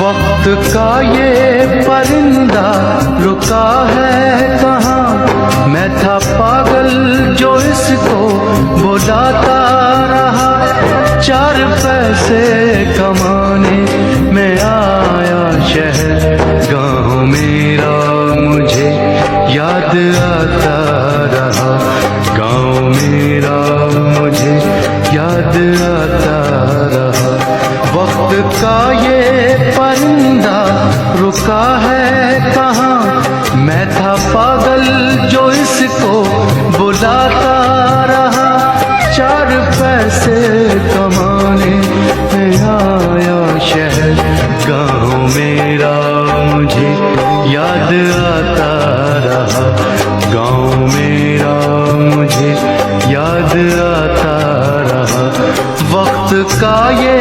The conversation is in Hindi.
वक्त का ये परिंदा रुका है कहाँ, मैं था पागल जो इसको बुलाता रहा। 4 पैसे कमाने में आया शहर, गाँव मेरा मुझे याद आता रहा। गाँव मेरा मुझे याद आता रहा। वक्त का ये परिंदा रुका है कहाँ, मैं था पागल जो इसको बुलाता रहा। 4 पैसे कमाने में आया शहर, गाँव मेरा मुझे याद आता रहा। गाँव मेरा मुझे याद आता रहा। वक्त का ये